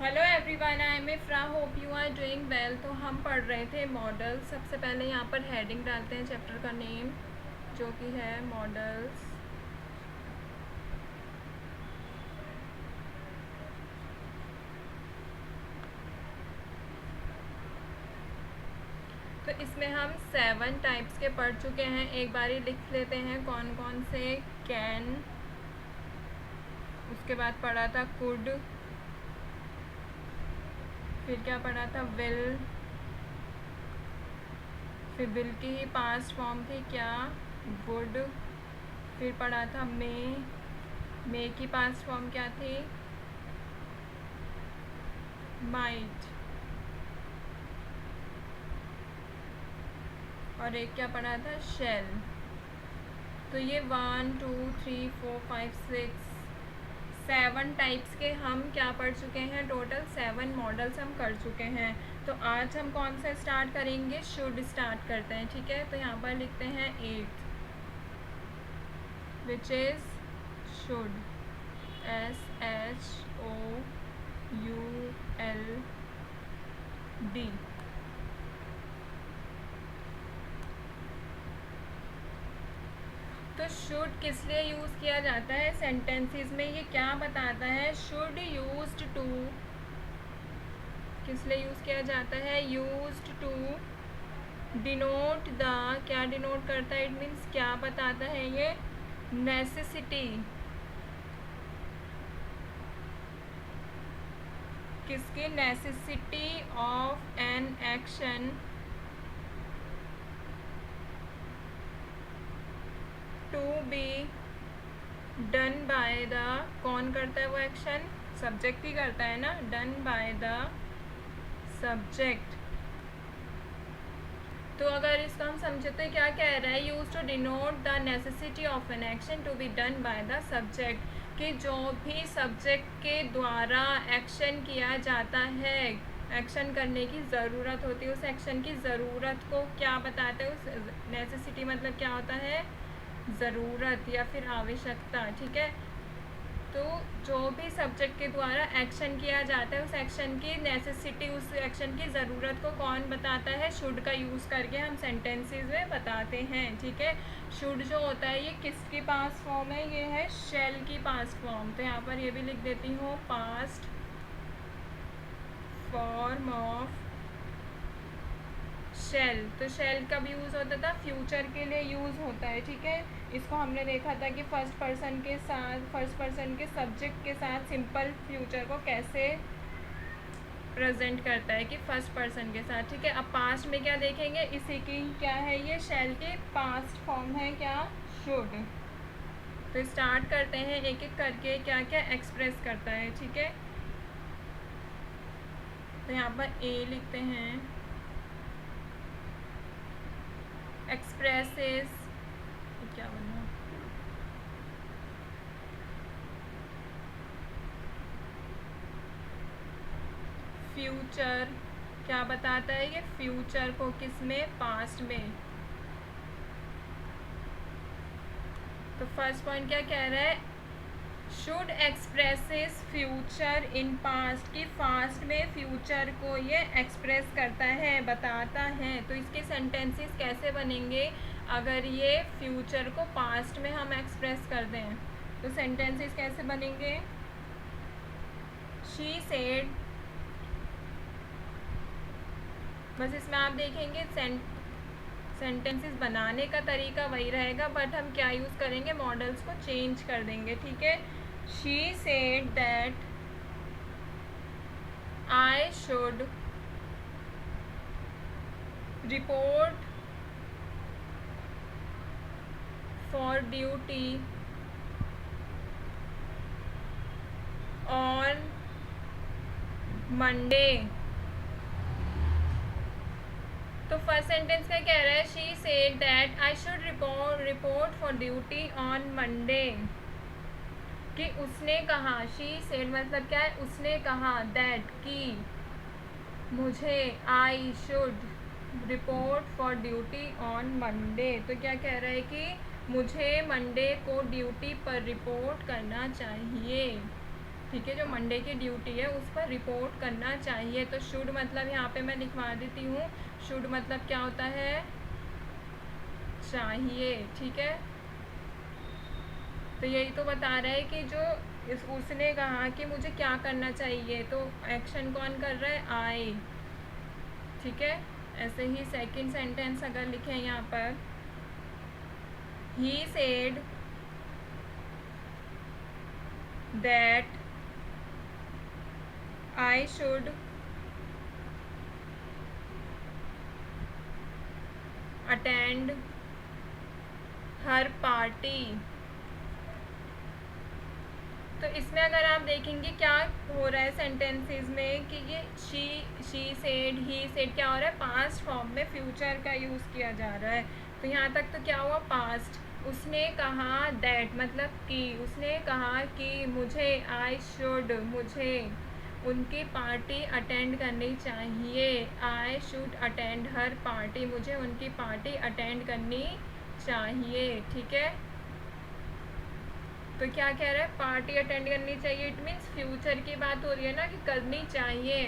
Hello everyone, I am Ifra, hope you are doing well. तो हम पढ़ रहे थे मॉडल। सबसे पहले यहाँ पर हेडिंग डालते हैं चैप्टर का नेम, जो कि है मॉडल्स। तो इसमें हम 7 टाइप्स के पढ़ चुके हैं। एक बारी लिख लेते हैं कौन कौन से। कैन, उसके बाद पढ़ा था कुड, फिर क्या पढ़ा था विल, फिर विल की ही पास्ट फॉर्म थी क्या, वुड। फिर पढ़ा था मे की पास्ट फॉर्म क्या थी, माइट। और एक क्या पढ़ा था, शेल। तो ये 1 2 3 4 5 6 7 टाइप्स के हम क्या पढ़ चुके हैं। टोटल 7 मॉडल्स हम कर चुके हैं। तो आज हम कौन सा स्टार्ट करेंगे, शुड स्टार्ट करते हैं। ठीक है, तो यहाँ पर लिखते हैं 8, विच इज़ शुड, SHOULD। तो शुड किस लिए यूज़ किया जाता है सेंटेंसेस में, ये क्या बताता है। शुड यूज्ड टू किस लिए यूज़ किया जाता है, यूज्ड टू डिनोट द, क्या डिनोट करता है, इट मीन्स क्या बताता है ये, नेसेसिटी। किसकी, necessity of an action to be done by the, कौन करता है वो एक्शन, सब्जेक्ट ही करता है ना, डन बाय द सब्जेक्ट। तो अगर इसको हम समझे तो क्या कह रहा है, use to denote the necessity of an action to be done by the subject, कि जो भी सब्जेक्ट के द्वारा एक्शन किया जाता है, एक्शन करने की ज़रूरत होती है, उस एक्शन की ज़रूरत को क्या बताते हैं। उस नेसेसिटी मतलब क्या होता है, ज़रूरत या फिर आवश्यकता। ठीक है, तो जो भी सब्जेक्ट के द्वारा एक्शन किया जाता है, उस एक्शन की नेसेसिटी, उस एक्शन की ज़रूरत को कौन बताता है, शुड का यूज़ करके हम सेंटेंसेस में बताते हैं। ठीक है, शुड जो होता है ये किसकी पास्ट फॉर्म है, ये है शेल की पास्ट फॉर्म। तो यहाँ पर ये भी लिख देती हूँ, पास्ट फॉर्म ऑफ शेल। तो शेल कब यूज़ होता था, फ्यूचर के लिए यूज़ होता है। ठीक है, इसको हमने देखा था कि फर्स्ट पर्सन के सब्जेक्ट के साथ सिंपल फ्यूचर को कैसे प्रेजेंट करता है, कि फर्स्ट पर्सन के साथ। ठीक है, अब पास्ट में क्या देखेंगे, इसी की क्या है, ये शेल की पास्ट फॉर्म है क्या, शुड। तो स्टार्ट करते हैं एक एक करके क्या क्या एक्सप्रेस करता है। ठीक है, तो यहाँ पर ए लिखते हैं, एक्सप्रेसेस, क्या बनना, फ्यूचर, क्या बताता है ये, फ्यूचर को किसमें, पास्ट में। तो फर्स्ट पॉइंट क्या कह रहा है, should expresses future in past, की पास्ट में फ्यूचर को ये एक्सप्रेस करता है, बताता है। तो इसके सेंटेंसेस कैसे बनेंगे, अगर ये फ्यूचर को पास्ट में हम एक्सप्रेस कर दें तो सेंटेंसेस कैसे बनेंगे, शी सेड, बस इसमें आप देखेंगे सेंटेंसेस बनाने का तरीका वही रहेगा, बट हम क्या यूज़ करेंगे, मॉडल्स को चेंज कर देंगे। ठीक है, she said that I should report for duty on Monday. तो फर्स्ट सेंटेंस का कह रहा है, she said that I should report for duty on Monday, कि उसने कहा, शी सेड मतलब क्या है, उसने कहा, दैट कि मुझे, I should report for duty on Monday. तो क्या कह रहा है कि मुझे मंडे को ड्यूटी पर रिपोर्ट करना चाहिए। ठीक है, जो मंडे की ड्यूटी है उस पर रिपोर्ट करना चाहिए। तो शुड मतलब यहाँ पे मैं लिखवा देती हूँ, शुड मतलब क्या होता है, चाहिए। ठीक है, तो यही तो बता रहा है कि जो उसने कहा कि मुझे क्या करना चाहिए, तो एक्शन कौन कर रहा है, आई। ठीक है, ऐसे ही सेकंड सेंटेंस अगर लिखें यहाँ पर, he said that I should attend her party. तो इसमें अगर आप देखेंगे क्या हो रहा है सेंटेंसेस में कि ये शी सेड, ही सेड क्या हो रहा है, पास्ट फॉर्म में फ्यूचर का यूज़ किया जा रहा है। तो यहाँ तक तो क्या हुआ, पास्ट। उसने कहा दैट मतलब कि, उसने कहा कि मुझे, आई शुड, मुझे उनकी पार्टी अटेंड करनी चाहिए। I should attend her party, मुझे उनकी पार्टी अटेंड करनी चाहिए। ठीक है, तो क्या कह रहा है, पार्टी अटेंड करनी चाहिए, इट मीन्स फ्यूचर की बात हो रही है ना कि करनी चाहिए।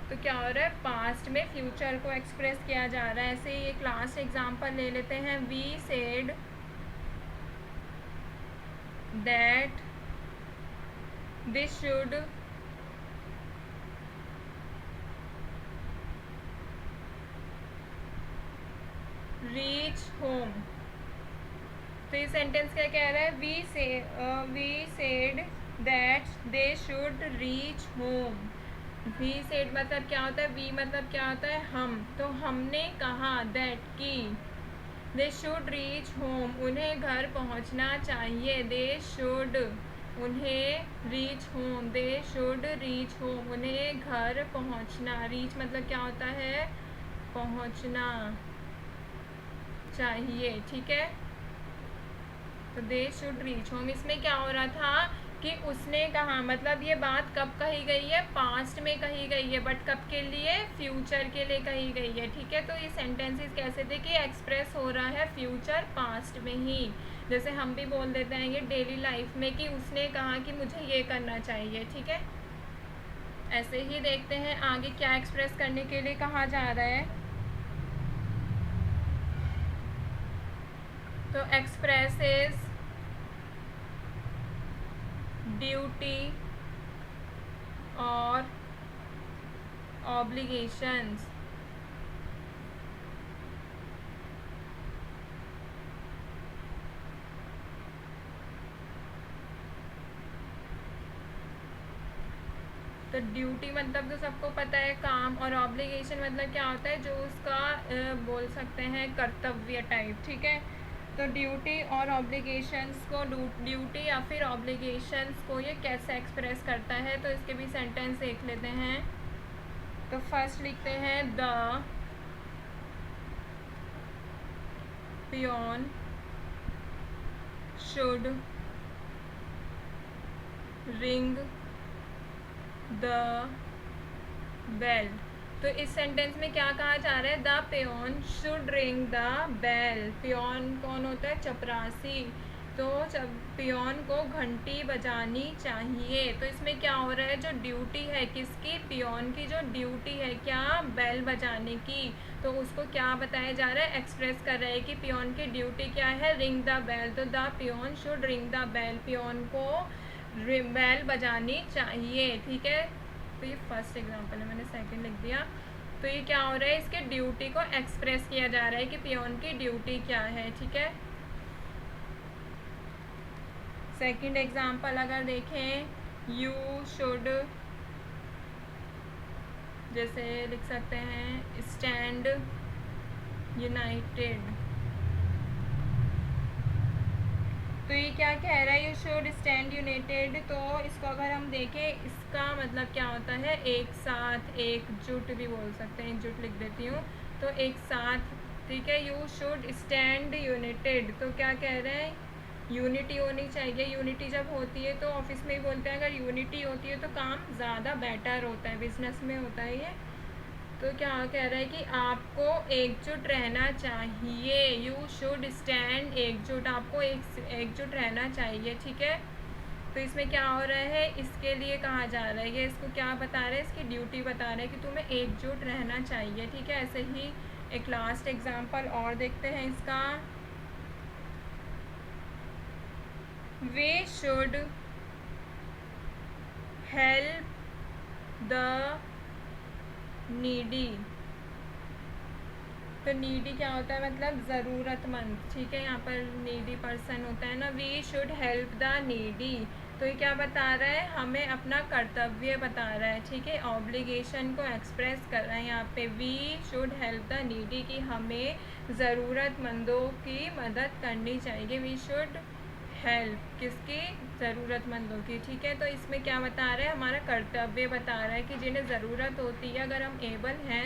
तो क्या हो रहा है, पास्ट में फ्यूचर को एक्सप्रेस किया जा रहा है। ऐसे ही एक लास्ट एग्जांपल ले लेते हैं, we said that this should reach home. तो ये सेंटेंस क्या कह रहा है, we said that they should reach home. We said मतलब क्या होता है, वी मतलब क्या होता है, हम। तो हमने कहा दैट कि दे शुड रीच होम, उन्हें घर पहुंचना चाहिए। दे शुड, उन्हें reach home, they should reach home, उन्हें घर पहुंचना। रीच मतलब क्या होता है, पहुंचना चाहिए। ठीक है, तो दे शुड रीच होम। इसमें क्या हो रहा था कि उसने कहा, मतलब ये बात कब कही गई है, पास्ट में कही गई है, बट कब के लिए, फ्यूचर के लिए कही गई है। ठीक है, तो ये सेंटेंसेस कैसे थे कि एक्सप्रेस हो रहा है फ्यूचर पास्ट में ही। जैसे हम भी बोल देते हैं ये डेली लाइफ में कि उसने कहा कि मुझे ये करना चाहिए। ठीक है, ऐसे ही देखते हैं आगे क्या एक्सप्रेस करने के लिए कहा जा रहा है। तो एक्सप्रेसेस ड्यूटी और ऑब्लिगेशंस। तो ड्यूटी मतलब तो सबको पता है काम, और ऑब्लिगेशन मतलब क्या होता है, जो उसका बोल सकते हैं कर्तव्य टाइप। ठीक है, तो ड्यूटी और ऑब्लिगेशंस को, ड्यूटी या फिर ऑब्लिगेशंस को ये कैसे एक्सप्रेस करता है, तो इसके भी सेंटेंस देख लेते हैं। तो फर्स्ट लिखते हैं, the peon should ring the bell. तो इस सेंटेंस में क्या कहा जा रहा है, the peon should ring the bell. Peon कौन होता है, चपरासी। तो पियोन को घंटी बजानी चाहिए। तो इसमें क्या हो रहा है, जो ड्यूटी है किसकी, पियोन की जो ड्यूटी है क्या, बेल बजाने की, तो उसको क्या बताया जा रहा है, एक्सप्रेस कर रहा है कि पियोन की ड्यूटी क्या है, रिंग द बेल। तो the peon should ring the bell, peon को बेल बजानी चाहिए। ठीक है, तो ये फर्स्ट एग्जांपल है, मैंने सेकंड लिख दिया। तो ये क्या हो रहा है, इसके ड्यूटी को एक्सप्रेस किया जा रहा है कि पियोन की ड्यूटी क्या है। ठीक है, सेकंड एग्जांपल अगर देखें, यू शुड, जैसे लिख सकते हैं स्टैंड यूनाइटेड। तो ये क्या कह रहा है, यू शुड स्टैंड यूनाइटेड। तो इसको अगर हम देखें, इसका मतलब क्या होता है, एक साथ, एकजुट भी बोल सकते हैं, एकजुट लिख देती हूँ। तो एक साथ, ठीक है, यू शुड स्टैंड यूनाइटेड। तो क्या कह रहे हैं, यूनिटी होनी चाहिए। यूनिटी जब होती है तो ऑफिस में ही बोलते हैं, अगर यूनिटी होती है तो काम ज़्यादा बेटर होता है, बिजनेस में होता है ये। तो क्या कह रहा है कि आपको एकजुट रहना चाहिए, यू शुड स्टैंड एकजुट, आपको एकजुट रहना चाहिए। ठीक है, तो इसमें क्या हो रहा है, इसके लिए कहा जा रहा है, ये इसको क्या बता रहा है, इसकी ड्यूटी बता रहा है कि तुम्हें एकजुट रहना चाहिए, ठीक है। ऐसे ही एक लास्ट एग्जांपल और देखते हैं इसका। We should help the needy. तो नीडी क्या होता है, मतलब ज़रूरतमंद, ठीक है। यहाँ पर नीडी पर्सन होता है ना। We should help the needy, तो ये क्या बता रहा है, हमें अपना कर्तव्य बता रहा है, ठीक है। ऑब्लिगेशन को एक्सप्रेस कर रहा है यहाँ पे। We should help the needy, कि हमें ज़रूरतमंदों की मदद करनी चाहिए। वी शुड हेल्प किसकी, ज़रूरतमंदों की, ठीक है। तो इसमें क्या बता रहा है, हमारा कर्तव्य बता रहा है कि जिन्हें ज़रूरत होती है, अगर हम एबल हैं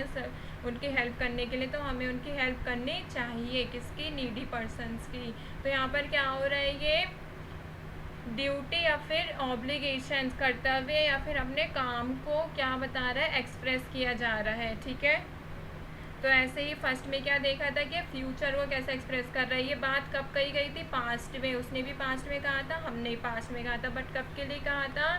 उनकी हेल्प करने के लिए, तो हमें उनकी हेल्प करनी चाहिए, किसकी, नीडी पर्सन्स की। तो यहाँ पर क्या हो रहा है, ये ड्यूटी या फिर ऑब्लिगेशंस, कर्तव्य या फिर अपने काम को क्या बता रहा है, एक्सप्रेस किया जा रहा है, ठीक है। तो ऐसे ही फर्स्ट में क्या देखा था कि फ्यूचर को कैसे एक्सप्रेस कर रहा है। ये बात कब कही गई थी, पास्ट में। उसने भी पास्ट में कहा था, हमने पास्ट में कहा था, बट कब के लिए कहा था,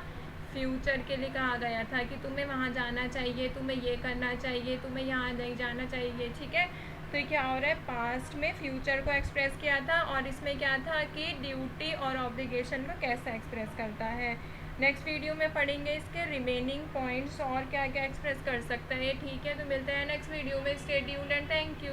फ्यूचर के लिए कहा गया था कि तुम्हें वहाँ जाना चाहिए, तुम्हें ये करना चाहिए, तुम्हें यहाँ नहीं जाना चाहिए, ठीक है। तो ये क्या हो रहा है, पास्ट में फ्यूचर को एक्सप्रेस किया था, और इसमें क्या था कि ड्यूटी और ऑब्लिगेशन को कैसे एक्सप्रेस करता है। नेक्स्ट वीडियो में पढ़ेंगे इसके रिमेनिंग पॉइंट्स और क्या क्या एक्सप्रेस कर सकता है, ठीक है। तो मिलते हैं नेक्स्ट वीडियो में। Stay tuned and thank you.